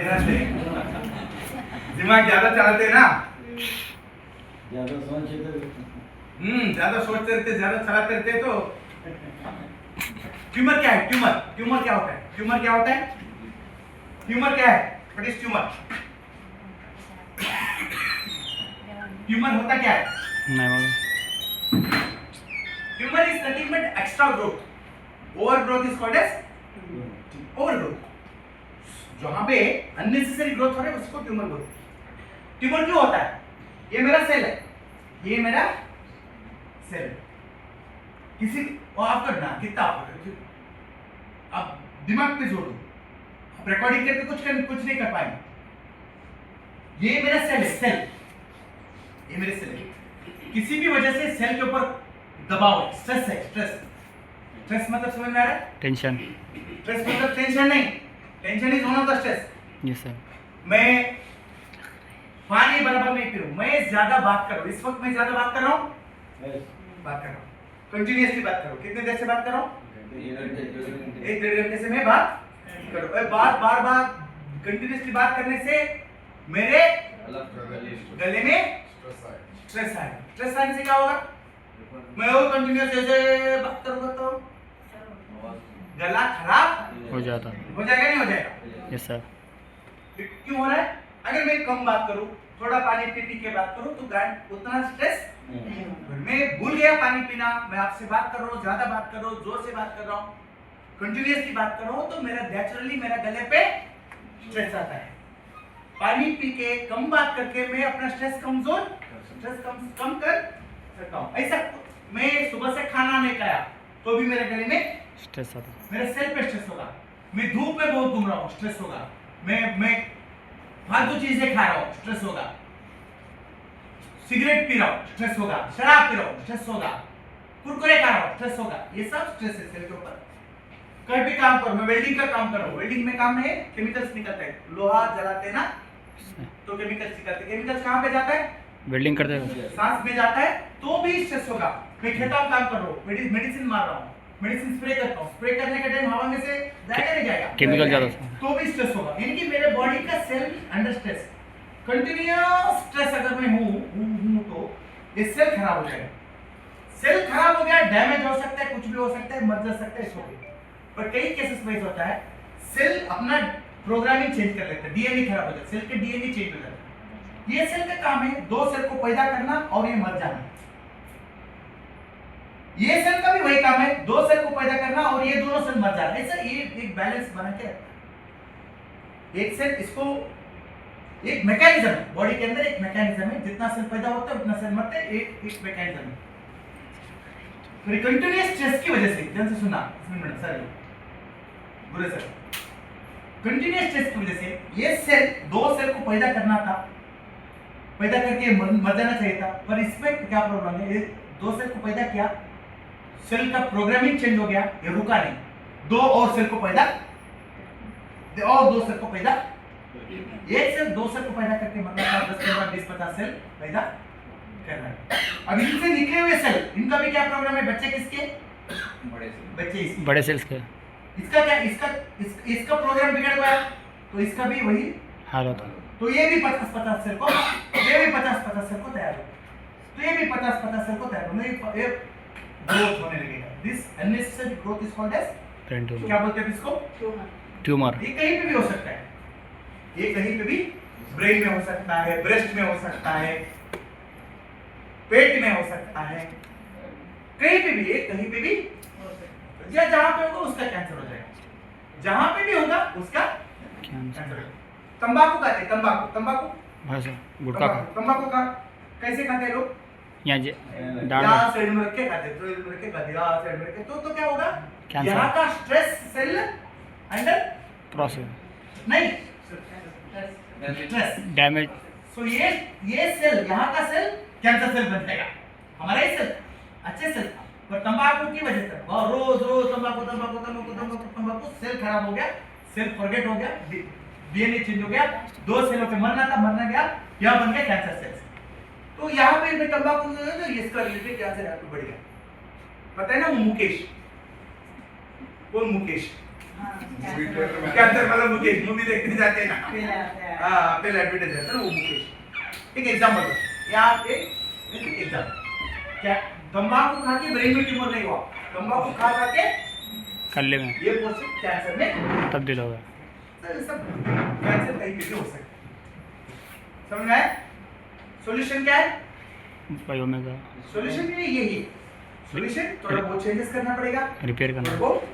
ध्यान दे। दिमाग ज्यादा चलाते ना, ज्यादा सोचते रहते, ज्यादा चलाते रहते तो ट्यूमर क्या है? ट्यूमर क्या होता है? ट्यूमर क्या होता है? ट्यूमर क्या है? What is tumour? ट्यूमर होता क्या है? Tumour is nothing but extra growth. Over growth is called as over growth. जहां पे अननेसेसरी ग्रोथ हो रहा है उसको ट्यूमर बोलते हैं। ट्यूमर क्यों होता है? ये मेरा सेल है, ये मेरा सेल है। किसी और आप करना कितना आप दिमाग पे जोड़ो, आप रिकॉर्डिंग करके कुछ नहीं कर पाएंगे। ये मेरा सेल है, सेल, ये मेरे सेल है। किसी भी वजह से सेल के ऊपर दबाव है, स्ट्रेस है, स्ट्रेस मतलब समझ में आ रहा है? टेंशन। स्ट्रेस मतलब टेंशन नहीं, tension is one of the stress. Yes sir. मैं पानी बराबर नहीं पी रहा हूं, मैं ज्यादा बात कर रहा हूं, इस वक्त मैं ज्यादा बात कर रहा हूं, बात कर रहा हूं, कंटिन्यूअसली बात कर रहा हूं। कितने देर से बात कर रहा हूं? 1-1.5 घंटे से मैं बात कर रहा हूं। बार कंटिन्यूअसली बात करने से मेरे गले में स्ट्रेस आएगा। स्ट्रेस आने से क्या होगा? मैं वो कंटिन्यूअस ऐसे बात करूंगा तो गला खराब हो जाता। हो जाएगा, नहीं हो जाएगा? Yes sir. क्यों हो रहा है? अगर मैं कम बात करूं, थोड़ा पानी पी के बात करूं तो उतना स्ट्रेस मैं भूल गया पानी पीना, मैं आपसे बात कर रहा हूं, ज्यादा बात कर रहा हूं, जोर से बात कर रहा हूं, कंटिन्यूअसली बात कर रहा हूं तो मेरा नेचुरली मेरा गले पे स्ट्रेस आता है। पानी पी के कम बात करके मैं अपना स्ट्रेस कम कर सकता हूं। ऐसा मैं सुबह से खाना नहीं खाया तो भी मेरे गले में स्ट्रेस आता। मेरे सेल पे स्ट्रेस होगा। मैं धूप में बहुत घूम रहा हूँ, स्ट्रेस होगा। मैं फालतू चीजें खा रहा हूँ, स्ट्रेस होगा। सिगरेट पी रहा हूँ, स्ट्रेस होगा। शराब पी रहा हूँ, स्ट्रेस होगा। कुरकुरे खा रहा हूँ, स्ट्रेस होगा। ये सब स्ट्रेस है सेल के ऊपर। कहीं भी काम करो, मैं वेल्डिंग का काम कर रहा हूँ, वेल्डिंग में काम में केमिकल्स निकलते हैं, लोहा जलाते हैं ना तो केमिकल्स निकलते हैं। केमिकल्स कहाँ पे जाता है? वेल्डिंग करते हैं। सांस में जाता है तो भी स्ट्रेस होगा। मैं खेतों में काम कर रहा हूँ, मेडिसिन मार रहा हूँ, मेडिसिन स्प्रे करता हूँ, स्प्रे करने के टाइम हवा में से जाएगा नहीं जाएगा? केमिकल ज्यादा तो भी स्ट्रेस होगा। यानी कि मेरे बॉडी का cell under stress, continuous stress अगर मैं हूँ तो ये सेल खराब हो जाएगा। सेल खराब हो गया, डैमेज हो सकता है, कुछ भी हो सकता है, मर जा सकता है, इसको भी। पर कई केसेस में होता है सेल अपना प्रोग्रामिंग चेंज कर लेता है, डीएनए खराब हो जाता है, सेल के डीएनए चेंज हो जाता है। ये सेल का काम है दो सेल को पैदा करना और ये मर जाना। ये सेल का भी वही काम है, दो सेल को पैदा करना और ये दोनों सेल मर जाना। ऐसा ये एक बैलेंस बना के रखता है। एक सेल, इसको एक मैकेनिज्म है, बॉडी के अंदर एक मैकेनिज्म है, जितना सेल पैदा होता है उतना सेल मरते हैं, एक मैकेनिज्म है। फिर कंटिन्यूअस स्ट्रेस की वजह से, ध्यान से सुनना, सर बुरे सर, कंटिन्यूअस स्ट्रेस की वजह से ये सेल दो सेल को पैदा करना था, पैदा करके मर जाना चाहिए था, पर इसमें क्या प्रॉब्लम है? ये दो सेल को पैदा किया, सेल का प्रोग्रामिंग चेंज हो गया, ये रुका नहीं, दो और सेल को पैदा, और दो सेल को पैदा, एक सेल दो सेल को पैदा करके मतलब 10, 15, 20, 50 सेल पैदा कर रहा है। अब इनसे निकले हुए सेल, इनका भी क्या प्रॉब्लम है? बच्चे किसके? बच्चे इसके। बड़े सेल्स के इसका क्या? इसका प्रोग्राम बिगड़ गया तो इसका भी वही हाल होता। तो ये भी 50-50 सेल को, ये भी 50-50 सेल को तैयार हो, तो ये भी 50-50 सेल को तैयार हो, ये ग्रोथ होने लगेगा। This unnecessary growth is called as, क्या बोलते हैं इसको? ट्यूमर। ये कहीं पे भी हो सकता है, ये कहीं पे भी ब्रेन में हो सकता है, ब्रेस्ट में हो सकता है, पेट में हो सकता है, कहीं पे भी, ये कहीं पे भी या जहां पे होगा उसका कैंसर हो जाएगा, जहां पे भी होगा उसका कैंसर होगा। तंबाकू खाते, गुटखा तंबाकू का कैसे खाते हैं लोग? यहाँ साइड में रख के खाते, तो इधर रख के खाते, यहाँ साइड में रख के, तो क्या होगा? यहाँ का स्ट्रेस सेल अंडर प्रोसेस नहीं, स्ट्रेस डैमेज। सो ये सेल, यहाँ का सेल कैंसर सेल बन जाएगा। हमारा ये सेल अच्छे सेल था, पर तंबाकू की वजह से रोज तंबाकू सेल खराब हो गया, सेल फॉरगेट हो गया, डीएनए चेंज हो गया, दो सेलों पे मरना गया, यह बन गया कैंसर सेल्स। तो यहाँ पे तंबाकू इसका रिलेटेड कैंसर यहाँ पे बढ़ गया। पता है ना वो मुकेश, कौन मुकेश? कैंसर वाला मुकेश मूवी देखने जाते हैं ना, हाँ पहले एडवर्टाइज रहता है ना वो मुकेश। एक एग्जांपल दो यहाँ पे, एग्जांपल क्या, तंबाकू खा के ब्रेन में ट्यूमर नहीं हुआ, तंबाकू खा के कल्ले में ये प्रोसेस कैंसर में तब्दील होगा। सब कैंसर कहीं पे भी हो सकता है। समझ में आया? सॉल्यूशन क्या है? भाई ओमेगा सॉल्यूशन भी यही है। सॉल्यूशन थोड़ा बहुत चेंजेस करना पड़ेगा, रिपेयर थोड़ा करना। बहुत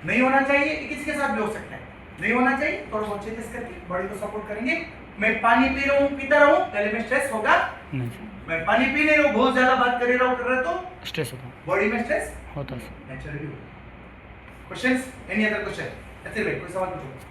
नहीं होना चाहिए, किसी के साथ भी हो सकता है, नहीं होना चाहिए, थोड़ा बहुत चेंजेस करके बॉडी को सपोर्ट करेंगे। मैं पानी पी रहा हूँ, पीता रहूँ, पहले में स्ट्रेस होगा, नहीं मैं पानी पी नहीं रहा हूँ, बहुत ज्यादा बात कर रहा हूँ तो स्ट्रेस होता बॉडी में स्ट्रेस होता। नेचुरली होगा। Questions, any other question? ऐसे भाई कोई सवाल पूछो।